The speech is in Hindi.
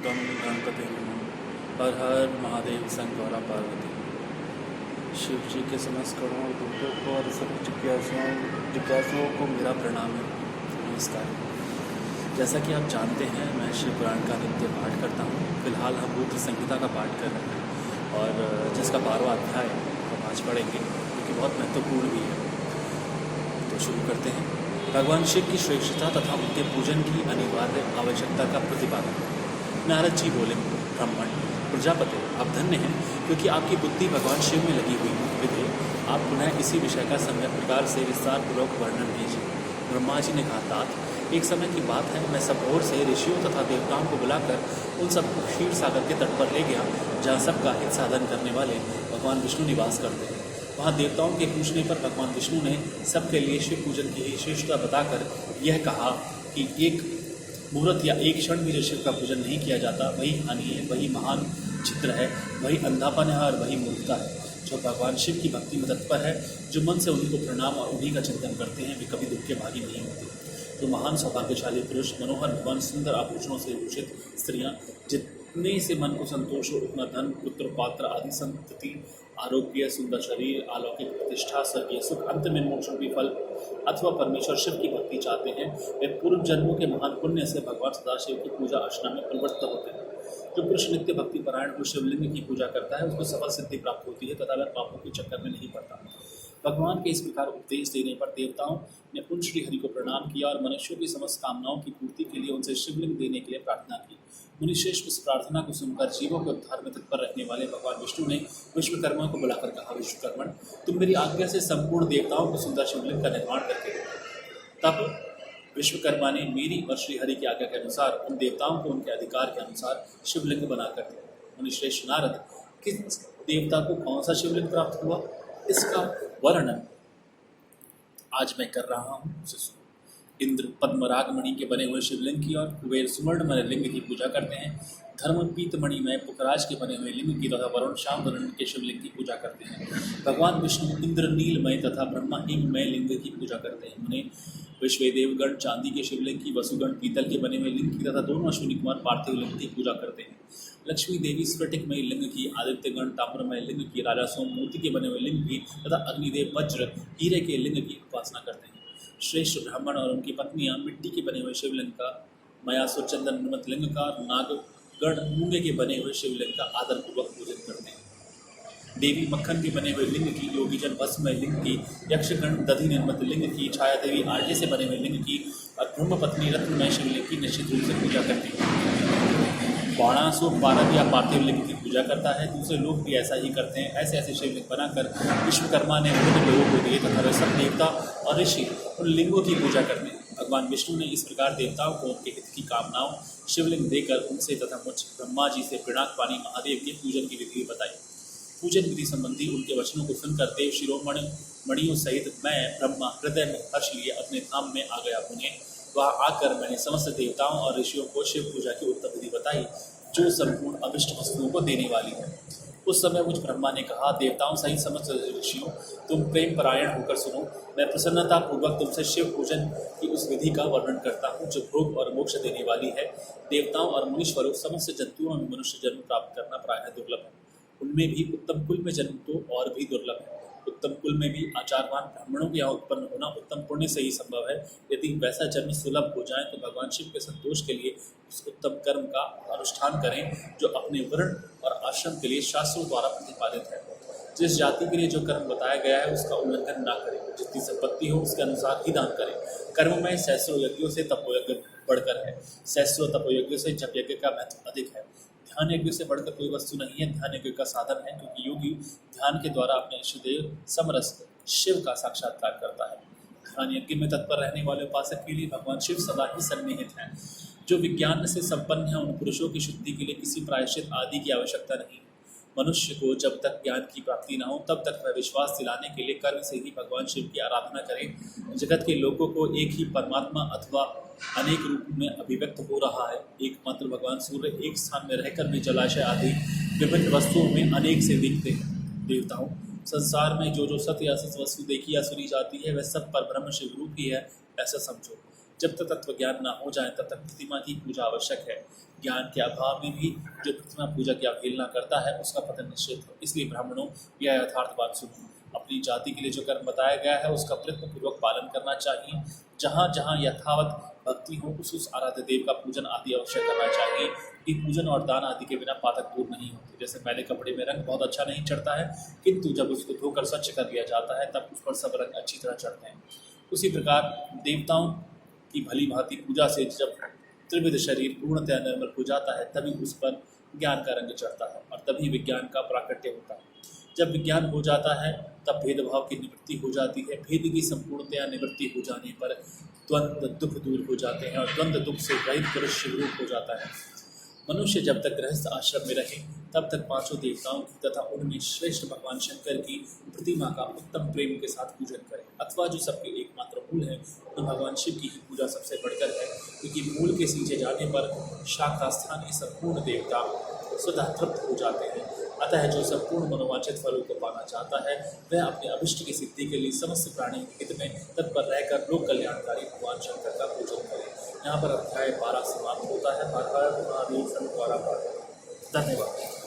गम गणपति नमः। हर हर महादेव शंकर पार्वती। शिव जी के समस्त करोड़ों भक्तों को और सभी जिज्ञासुओं को मेरा प्रणाम है, नमस्कार। जैसा कि आप जानते हैं, मैं शिव पुराण का नित्य पाठ करता हूँ। फिलहाल हम रुद्र संहिता का पाठ कर रहे हैं और जिसका 12वां अध्याय हम आज पढ़ेंगे, जो कि बहुत महत्वपूर्ण भी है। तो शुरू करते हैं। भगवान शिव की श्रेष्ठता तथा उनके पूजन की अनिवार्य आवश्यकता का प्रतिपादन। नारद जी बोले, ब्राह्मण प्रजापति, आप धन्य हैं क्योंकि आपकी बुद्धि भगवान शिव में लगी हुई है। विधे आप पुनः इसी विषय का सम्यक प्रकार से विस्तार पूर्वक वर्णन कीजिए। ब्रह्मा जी ने कहा, तात एक समय की बात है, मैं सब ओर से ऋषियों तथा देवताओं को बुलाकर उन सबको क्षीर सागर के तट पर ले गया, जहाँ सबका हित साधन करने वाले भगवान विष्णु निवास करते हैं। वहाँ देवताओं के पूछने पर भगवान विष्णु ने सबके लिए शिव पूजन की विशेषता बताकर यह कहा कि एक मुहूर्त या एक क्षण भी जो शिव का पूजन नहीं किया जाता वही हानि है, वही महान छिद्र है, वही अंधापन है और वही मूर्खता है। जो भगवान शिव की भक्ति में तत्पर है, जो मन से उन्हीं को प्रणाम और उन्हीं का चिंतन करते हैं, वे कभी दुख के भागी नहीं होते। तो महान सौभाग्यशाली पुरुष, मनोहर भगवान, सुंदर आभूषणों से भूषित स्त्रियां, जितने से मन को संतोष हो उतना धन, पुत्र, पात्र आदि संतति, आरोग्य, सुंदर शरीर, अलौकिक प्रतिष्ठा, स्वर्गीय सुख, अंत में मोक्ष रूपी फल अथवा परमेश्वर शिव की भक्ति चाहते हैं, वे पूर्व जन्मों के महान पुण्य से भगवान सदाशिव की पूजा अर्चना में प्रवृत्त होते हैं। जो पुरुष नित्य भक्ति परायण हो शिवलिंग की पूजा करता है, उसको सफल सिद्धि प्राप्त होती है तथा वह पापों के चक्कर में नहीं पड़ता। भगवान के इस प्रकार उपदेश देने पर देवताओं ने उन श्री हरि को प्रणाम किया और मनुष्यों की समस्त कामनाओं की पूर्ति के लिए उनसे शिवलिंग देने के लिए प्रार्थना की। मुनिश्रेष्ठ उस प्रार्थना को सुनकर जीवों के उद्धार में तत्पर रहने वाले भगवान विष्णु ने विश्वकर्मा को बुलाकर कहा, विश्वकर्मण, तुम मेरी आज्ञा से संपूर्ण देवताओं को सुंदर शिवलिंग का निर्माण करके दो। तब विश्वकर्मा ने मेरी और श्रीहरि की आज्ञा के अनुसार उन देवताओं को उनके अधिकार के अनुसार शिवलिंग बनाकर दिया। मुनिश्रेष्ठ नारद, किस देवता को कौन सा शिवलिंग प्राप्त हुआ, इसका वर्णन आज मैं कर रहा हूँ, उसे सुनो। इंद्र पद्मराग मणि के बने हुए शिवलिंग की और कुबेर सुवर्णमय लिंग की पूजा करते हैं। धर्म पीतमणि में पुखराज के बने हुए लिंग की तथा वरुण श्याम वर्ण के शिवलिंग की पूजा करते हैं। भगवान विष्णु इंद्र नीलमय तथा ब्रह्मा हिममय लिंग की पूजा करते हैं। उन्हें विश्वदेवगण चांदी के शिवलिंग की, वसुगण पीतल के बने हुए लिंग की तथा दोनों अश्विनी कुमार पार्थिव लिंग की पूजा करते हैं। लक्ष्मी देवी स्फटिकमय लिंग की, आदित्यगण ताम्रमय लिंग की, राजा सोम मोती के बने हुए लिंग की तथा अग्निदेव वज्र हीरे के लिंग की उपासना करते हैं। श्रेष्ठ ब्राह्मण और उनकी पत्नियां मिट्टी के बने हुए शिवलिंग का, मयासुर चंदन निर्मित लिंग का, नागगण मूंगे के बने हुए शिवलिंग का आदर पूर्वक पूजन करते हैं। देवी मक्खन के बने हुए लिंग की, योगीजन भस्ममय लिंग की, यक्षगण दधि निर्मित लिंग की, छाया देवी आटे से बने हुए लिंग की और ब्रह्मपत्नी रत्नमय शिवलिंग की निश्चित रूप से पूजा करती है। बाणासुर पार्वती या पार्थिव लिंग की पूजा करता है। दूसरे लोग भी ऐसा ही करते हैं। ऐसे ऐसे शिवलिंग बनाकर विश्वकर्मा ने विभिन्न लोगों को दिए तथा वे सब देवता और ऋषि उन लिंगों की पूजा करते हैं। भगवान विष्णु ने इस प्रकार देवताओं को उनके हित की कामनाओं शिवलिंग देकर उनसे तथा मुझ ब्रह्मा जी से पिनाक पानी महादेव के पूजन की विधि बताई। पूजन विधि संबंधी उनके वचनों को सुनकर देव शिरोमणि मणियों सहित मैं ब्रह्मा हृदय में हर्ष लिए अपने धाम में आ गया। उन्हें वहाँ आकर मैंने समस्त देवताओं और ऋषियों को शिव पूजा की उत्तम विधि बताई, जो संपूर्ण अभिष्ट वस्तुओं को देने वाली है। उस समय मुझ ब्रह्मा ने कहा, देवताओं सहित समस्त ऋषियों, तुम प्रेम परायण होकर सुनो। मैं प्रसन्नता पूर्वक तुमसे शिव पूजन की उस विधि का वर्णन करता हूँ, जो भोग और मोक्ष देने वाली है। देवताओं और मुनीश्वरों समस्त जंतुओं में मनुष्य जन्म प्राप्त करना प्रायः दुर्लभ है। उनमें भी उत्तम कुल में जन्म तो और भी दुर्लभ है। उत्तम कुल में भी आचारवान ब्राह्मणों के यहाँ उत्पन्न होना उत्तम पुण्य से ही संभव है। यदि वैसा जन्म सुलभ हो जाए तो भगवान शिव के संतोष के लिए उस उत्तम कर्म का अनुष्ठान करें, जो अपने वर्ण और आश्रम के लिए शास्त्रों द्वारा प्रतिपादित है। जिस जाति के लिए जो कर्म बताया गया है उसका उल्लंघन ना करें। जितनी संपत्ति हो उसके अनुसार ही दान करें। कर्म में सहस्रों यज्ञों से तपोयज्ञ बढ़कर है। सहस्रों तपोयज्ञों से जप यज्ञ का महत्व अधिक है। ध्यान यज्ञ से बढ़कर कोई वस्तु नहीं है। ध्यान यज्ञ का साधन है, क्योंकि योगी ध्यान के द्वारा अपने इष्टदेव समरस शिव का साक्षात्कार करता है। ध्यान यज्ञ में तत्पर रहने वाले उपासक के लिए भगवान शिव सदा ही सन्निहित हैं। जो विज्ञान से संपन्न है, उन पुरुषों की शुद्धि के लिए किसी प्रायश्चित आदि की आवश्यकता नहीं। मनुष्य को जब तक ज्ञान की प्राप्ति न हो तब तक वह विश्वास दिलाने के लिए कर्म से ही भगवान शिव की आराधना करें। जगत के लोगों को एक ही परमात्मा अथवा अनेक रूप में अभिव्यक्त हो रहा है। एकमात्र भगवान सूर्य एक स्थान में रहकर भी जलाशय आदि विभिन्न वस्तुओं में अनेक से दिखते हैं। देवताओं, संसार में जो जो सत्य या सत वस्तु देखी या सुनी जाती है वह सब पर ब्रह्म शिव रूप ही है, ऐसा समझो। जब तक तत्व ज्ञान ना हो जाए तब तक प्रतिमा की पूजा आवश्यक है। ज्ञान के अभाव में भी जो प्रतिमा पूजा की अवहेलना करता है उसका पतन निश्चित है। इसलिए ब्राह्मणों, यह यथार्थ बात सुनो। अपनी जाति के लिए जो कर्म बताया गया है उसका प्रयत्नपूर्वक पालन करना चाहिए। जहाँ जहाँ यथावत भक्ति हो उस आराध्य देव का पूजन आदि अवश्य करना चाहिए। कि पूजन और दान आदि के बिना पातक दूर नहीं होते। जैसे मैले कपड़े में रंग बहुत अच्छा नहीं चढ़ता है, किंतु जब उसको धोकर स्वच्छ कर लिया जाता है तब उस पर सब रंग अच्छी तरह चढ़ते हैं। उसी प्रकार देवताओं की भली भांति पूजा से जब त्रिविध शरीर पूर्णतया निर्मल हो जाता है तभी उस पर ज्ञान का रंग चढ़ता है और तभी विज्ञान का प्राकट्य होता है। जब विज्ञान हो जाता है तब भेदभाव की निवृत्ति हो जाती है। भेद की संपूर्णतया निवृत्ति हो जाने पर द्वंद्व दुख दूर हो जाते हैं और द्वंद्व दुख से रहित पुरुष शिवरूप हो जाता है। मनुष्य जब तक गृहस्थ आश्रम में रहे तब तक पांचों देवताओं की तथा उनमें श्रेष्ठ भगवान शंकर की प्रतिमा का उत्तम प्रेम के साथ पूजन करे, अथवा जो सबके एकमात्र मूल है उन भगवान शिव की ही पूजा सबसे बढ़कर है, क्योंकि मूल के सींचे जाने पर शाखा स्थानीय संपूर्ण देवता स्वतः तृप्त हो जाते हैं। अतः जो संपूर्ण मनोवांछित फलों को पाना चाहता है वह अपने अभिष्ट की सिद्धि के लिए समस्त प्राणियों के हित में तत्पर रहकर लोक कल्याणकारी भगवान शंकर का पूजन करे। यहाँ पर अध्याय 12 समाप्त होता है। हर हर महादेव शंकर। धन्यवाद।